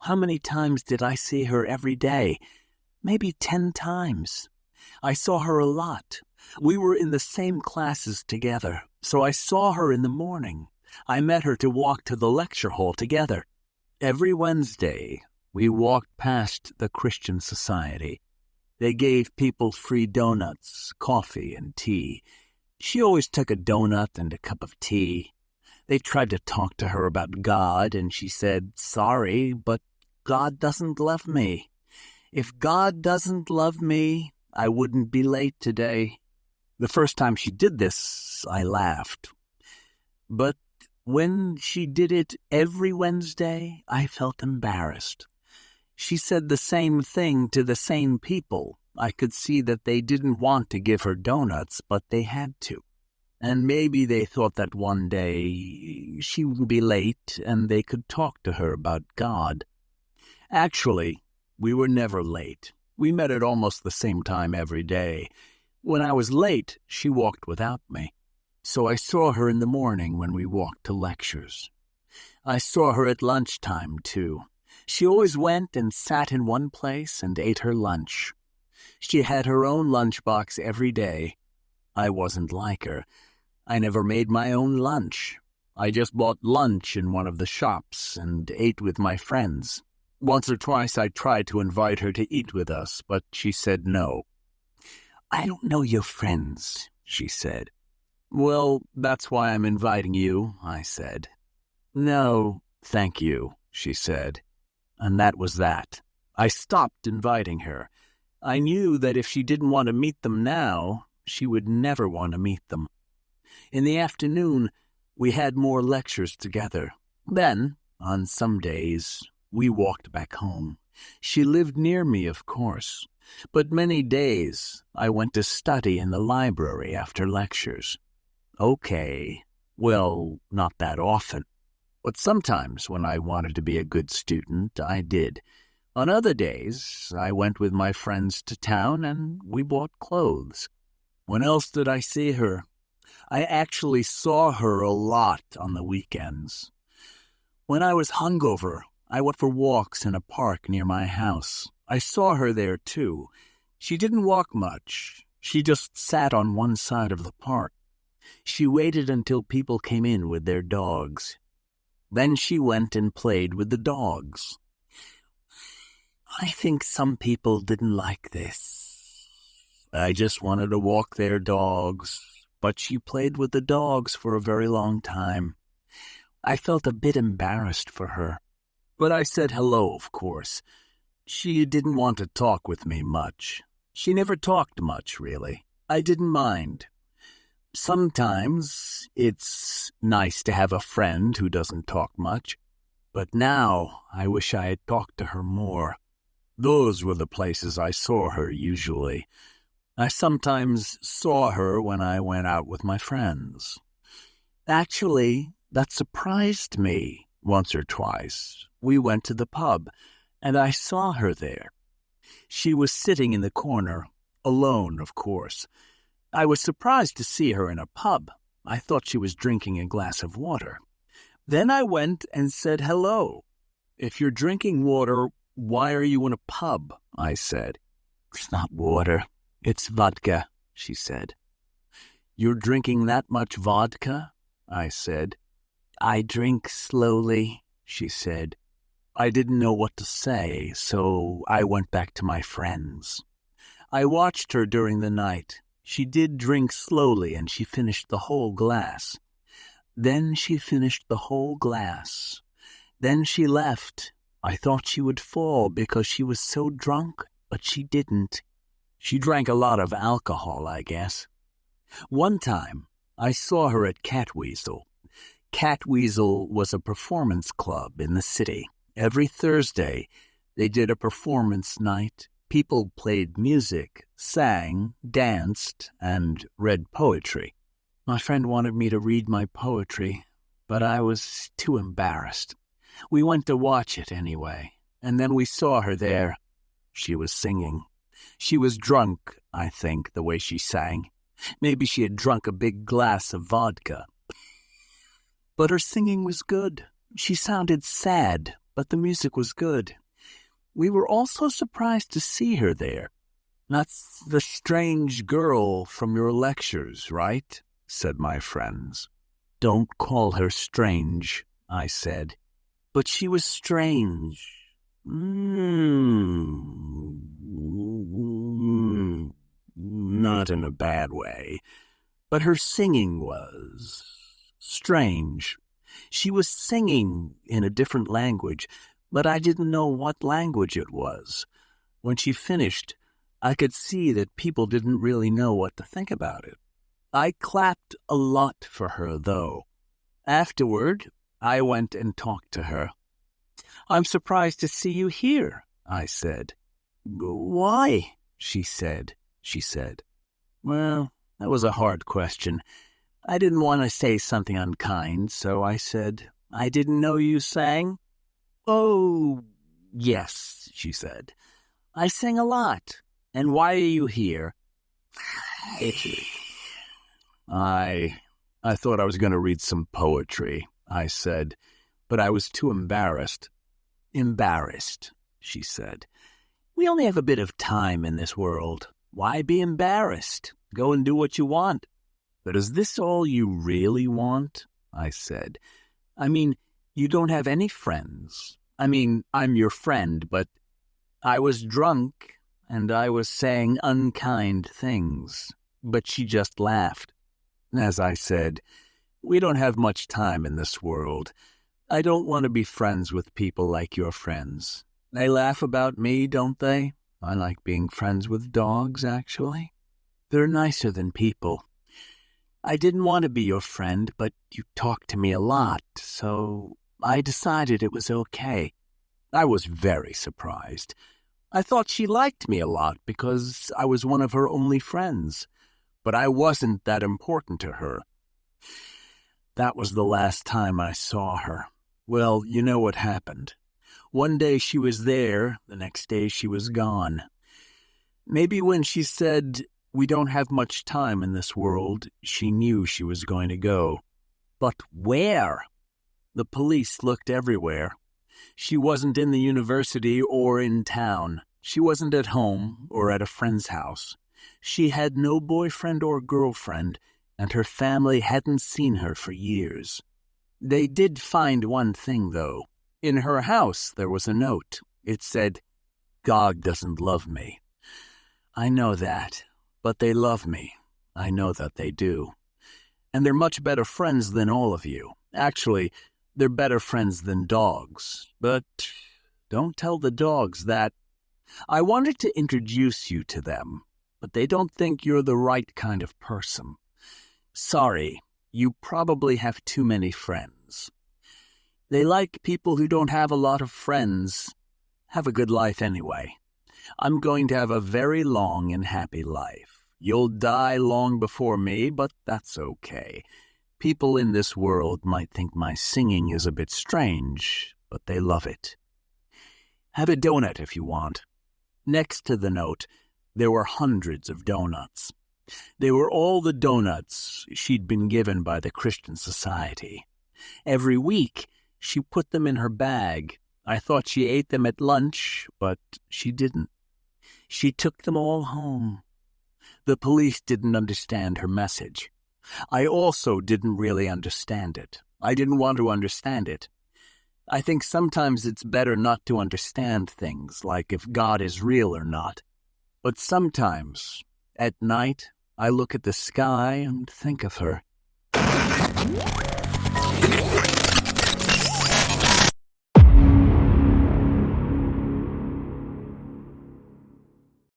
How many times did I see her every day? Maybe 10 times. I saw her a lot. We were in the same classes together, so I saw her in the morning. I met her to walk to the lecture hall together. Every Wednesday, we walked past the Christian Society. They gave people free donuts, coffee, and tea. She always took a donut and a cup of tea. They tried to talk to her about God, and she said, "Sorry, but God doesn't love me. If God doesn't love me, I wouldn't be late today." The first time she did this, I laughed. But when she did it every Wednesday, I felt embarrassed. She said the same thing to the same people. I could see that they didn't want to give her donuts, but they had to. And maybe they thought that one day she would be late and they could talk to her about God. Actually, we were never late. We met at almost the same time every day. When I was late, she walked without me. So I saw her in the morning when we walked to lectures. I saw her at lunchtime, too. She always went and sat in one place and ate her lunch. She had her own lunchbox every day. I wasn't like her. I never made my own lunch. I just bought lunch in one of the shops and ate with my friends. Once or twice I tried to invite her to eat with us, but she said no. "I don't know your friends," she said. "Well, that's why I'm inviting you," I said. "No, thank you," she said. And that was that. I stopped inviting her. I knew that if she didn't want to meet them now, she would never want to meet them. In the afternoon, we had more lectures together. Then, on some days, we walked back home. She lived near me, of course, but many days I went to study in the library after lectures. Okay, well, not that often, but sometimes when I wanted to be a good student, I did. On other days, I went with my friends to town and we bought clothes. When else did I see her? I actually saw her a lot on the weekends. When I was hungover, I went for walks in a park near my house. I saw her there, too. She didn't walk much. She just sat on one side of the park. She waited until people came in with their dogs. Then she went and played with the dogs. I think some people didn't like this. I just wanted to walk their dogs, but she played with the dogs for a very long time. I felt a bit embarrassed for her, but I said hello, of course. She didn't want to talk with me much. She never talked much, really. I didn't mind. Sometimes it's nice to have a friend who doesn't talk much, but now I wish I had talked to her more. Those were the places I saw her usually. I sometimes saw her when I went out with my friends. Actually, that surprised me once or twice. We went to the pub, and I saw her there. She was sitting in the corner, alone, of course. I was surprised to see her in a pub. I thought she was drinking a glass of water. Then I went and said hello. "If you're drinking water, why are you in a pub?" I said. "It's not water. It's vodka," she said. "You're drinking that much vodka?" I said. "I drink slowly," she said. I didn't know what to say, so I went back to my friends. I watched her during the night. She did drink slowly, and she finished the whole glass. Then she finished the whole glass. Then she left. I thought she would fall because she was so drunk, but she didn't. She drank a lot of alcohol, I guess. One time, I saw her at Catweasel. Catweasel was a performance club in the city. Every Thursday, they did a performance night. People played music, sang, danced, and read poetry. My friend wanted me to read my poetry, but I was too embarrassed. We went to watch it anyway, and then we saw her there. She was singing. She was drunk, I think, the way she sang. Maybe she had drunk a big glass of vodka. But her singing was good. She sounded sad, but the music was good. We were also surprised to see her there. "That's the strange girl from your lectures, right?" said my friends. "Don't call her strange," I said. "But she was strange. Not in a bad way. But her singing was strange. She was singing in a different language, but I didn't know what language it was. When she finished, I could see that people didn't really know what to think about it. I clapped a lot for her, though. Afterward, I went and talked to her. "I'm surprised to see you here," I said. "Why?" she said. Well, that was a hard question. I didn't want to say something unkind, so I said, "I didn't know you sang." "Oh, yes," she said. "I sing a lot. And why are you here?" I thought I was going to read some poetry, I said, but I was too embarrassed. "Embarrassed," she said. "We only have a bit of time in this world. Why be embarrassed? Go and do what you want." "But is this all you really want?" I said. "I mean, you don't have any friends. I mean, I'm your friend, but I was drunk and I was saying unkind things." But she just laughed. As I said, we don't have much time in this world. I don't want to be friends with people like your friends. They laugh about me, don't they? I like being friends with dogs, actually. They're nicer than people. I didn't want to be your friend, but you talk to me a lot, so I decided it was okay. I was very surprised. I thought she liked me a lot because I was one of her only friends, but I wasn't that important to her. That was the last time I saw her. Well, you know what happened. One day she was there, the next day she was gone. Maybe when she said, "We don't have much time in this world," she knew she was going to go. But where? The police looked everywhere. She wasn't in the university or in town. She wasn't at home or at a friend's house. She had no boyfriend or girlfriend, and her family hadn't seen her for years. They did find one thing, though. In her house, there was a note. It said, "God doesn't love me." I know that, but they love me. I know that they do. And they're much better friends than all of you. Actually, they're better friends than dogs. But don't tell the dogs that. I wanted to introduce you to them, but they don't think you're the right kind of person. Sorry, you probably have too many friends. They like people who don't have a lot of friends. Have a good life anyway. I'm going to have a very long and happy life. You'll die long before me, but that's okay. People in this world might think my singing is a bit strange, but they love it. Have a donut if you want. Next to the note, there were hundreds of donuts. They were all the donuts she'd been given by the Christian Society. Every week, she put them in her bag. I thought she ate them at lunch, but she didn't. She took them all home. The police didn't understand her message. I also didn't really understand it. I didn't want to understand it. I think sometimes it's better not to understand things, like if God is real or not. But sometimes, at night, I look at the sky and think of her.